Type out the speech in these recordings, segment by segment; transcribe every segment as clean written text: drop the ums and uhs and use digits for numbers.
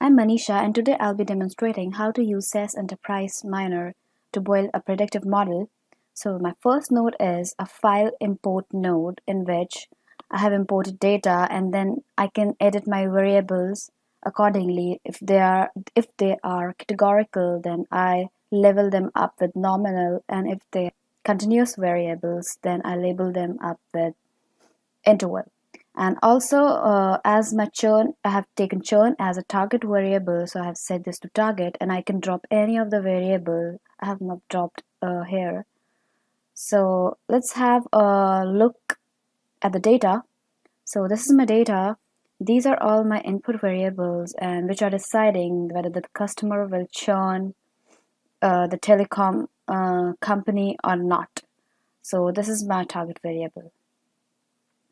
I'm Manisha, and today I'll be demonstrating how to use SAS Enterprise Miner to build a predictive model. So my first node is a file import node in which I have imported data, and then I can edit my variables accordingly. If they are categorical, then I label them up with nominal, and if they are continuous variables, then I label them up with interval. And also, as my churn, I have taken churn as a target variable, so I have set this to target, and I can drop any of the variable I have not dropped here. So let's have a look at the data. So this is my data. These are all my input variables, and which are deciding whether the customer will churn the telecom company or not. So this is my target variable.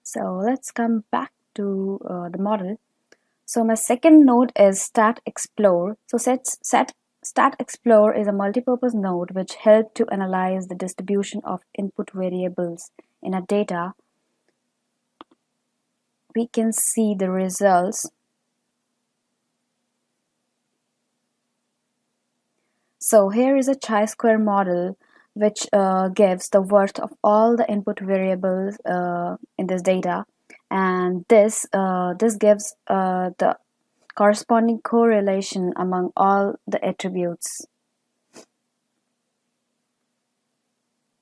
So let's come back to the model. So my second node is Stat Explore. So Stat Explore is a multipurpose node which helps to analyze the distribution of input variables in a data. We can see the results. So here is a chi-square model which gives the worth of all the input variables in this data, and this gives the corresponding correlation among all the attributes.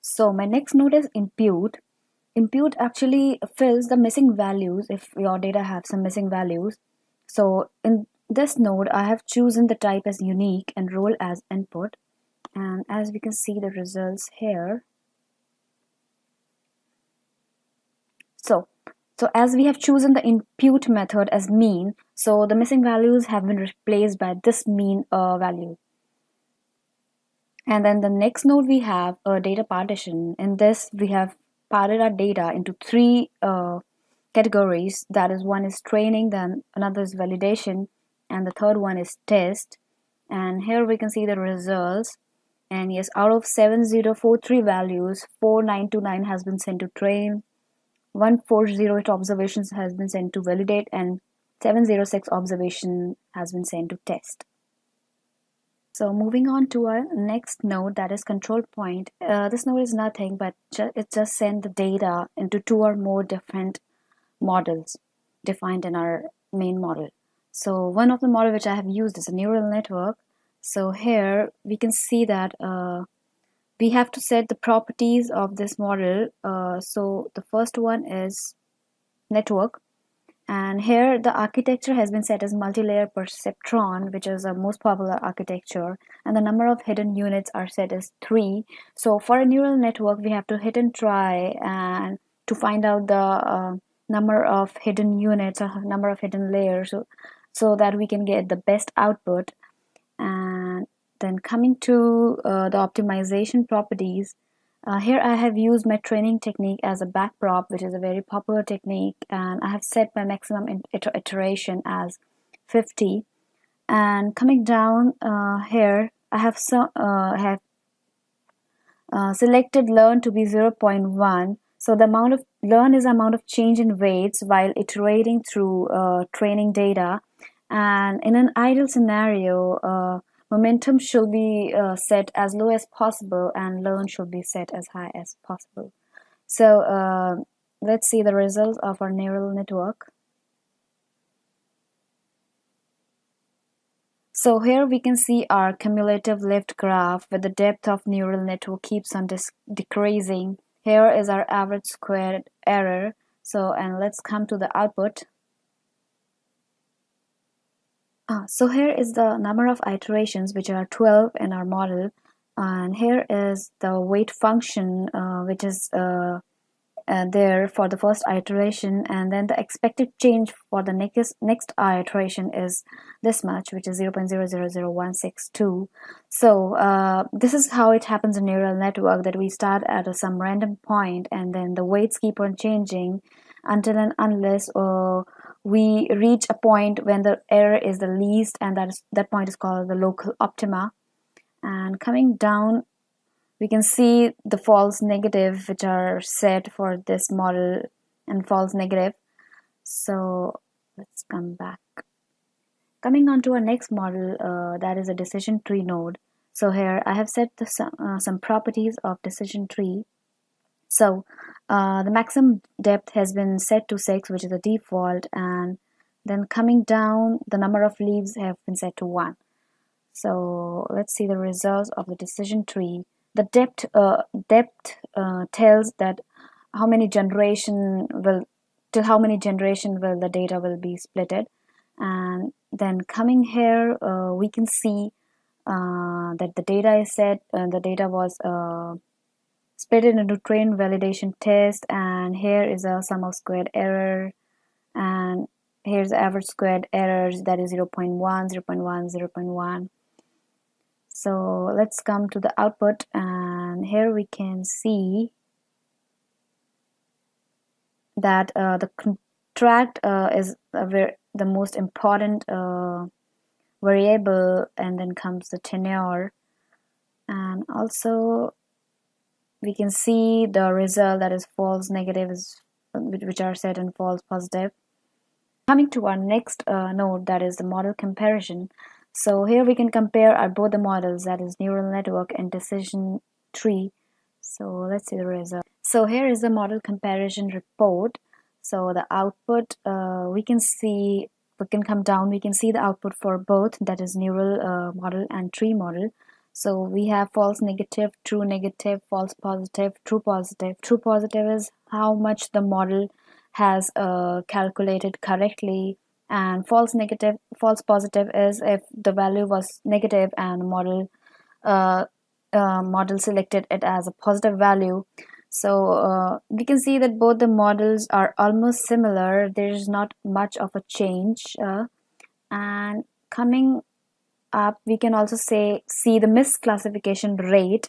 So my next node is impute. Impute actually fills the missing values if your data have some missing values. So in this node, I have chosen the type as unique and role as input. And as we can see the results here. So as we have chosen the impute method as mean, so the missing values have been replaced by this mean value. And then the next node we have a data partition. In this we have parted our data into three categories. That is, one is training, then another is validation, and the third one is test. And here we can see the results. And yes, out of 7043 values, 4929 has been sent to train, 1408 observations has been sent to validate, and 706 observation has been sent to test. So moving on to our next node, that is control point. This node is nothing but it just sends the data into two or more different models defined in our main model. So one of the model which I have used is a neural network. So here we can see that we have to set the properties of this model. So the first one is network, and here the architecture has been set as multi-layer perceptron, which is the most popular architecture, and the number of hidden units are set as 3. So for a neural network, we have to hit and try and to find out the number of hidden units or number of hidden layers, so that we can get the best output. And then coming to the optimization properties, here I have used my training technique as a backprop, which is a very popular technique, and I have set my maximum iteration as 50. And coming down here, I have selected learn to be 0.1. So the amount of learn is the amount of change in weights while iterating through training data. And in an ideal scenario, momentum should be set as low as possible, and learn should be set as high as possible. So let's see the results of our neural network. So here we can see our cumulative lift graph where the depth of neural network keeps on decreasing. Here is our average squared error. So, and let's come to the output. So here is the number of iterations, which are 12 in our model, and here is the weight function, which is there for the first iteration, and then the expected change for the next iteration is this much, which is 0.000162. So this is how it happens in neural network, that we start at some random point, and then the weights keep on changing until and unless we reach a point when the error is the least, and that point is called the local optima. And coming down, we can see the false negative which are set for this model, and false negative. So let's come back. Coming on to our next model, that is a decision tree node. So here I have set some properties of decision tree. So the maximum depth has been set to 6, which is the default, and then coming down, the number of leaves have been set to 1. So let's see the results of the decision tree. The depth tells that how many generation will till how many generation will the data will be splitted, and then coming here we can see that the data is set. The data was split it into train validation test, and here is a sum of squared error, and here's average squared errors, that is 0.1, 0.1, 0.1. So let's come to the output, and here we can see that the contract is the most important variable, and then comes the tenure, and also we can see the result, that is false negative, which are set and false positive. Coming to our next node, that is the model comparison. So here we can compare both the models, that is neural network and decision tree. So let's see the result. So here is the model comparison report. So the output, we can come down, we can see the output for both, that is neural model and tree model. So we have false negative, true negative, false positive, true positive. True positive is how much the model has calculated correctly, and false positive is if the value was negative and the model selected it as a positive value. So we can see that both the models are almost similar. There is not much of a change, and coming up, we can also see the misclassification rate.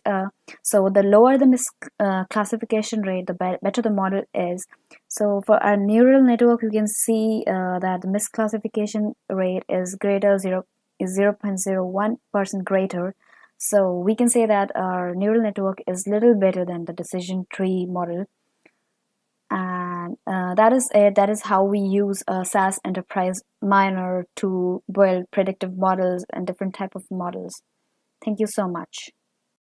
So the lower the misclassification rate, the better the model is. So for our neural network, you can see that the misclassification rate is 0.01% greater. So we can say that our neural network is little better than the decision tree model. And that is it. That is how we use SAS Enterprise Miner to build predictive models and different type of models. Thank you so much.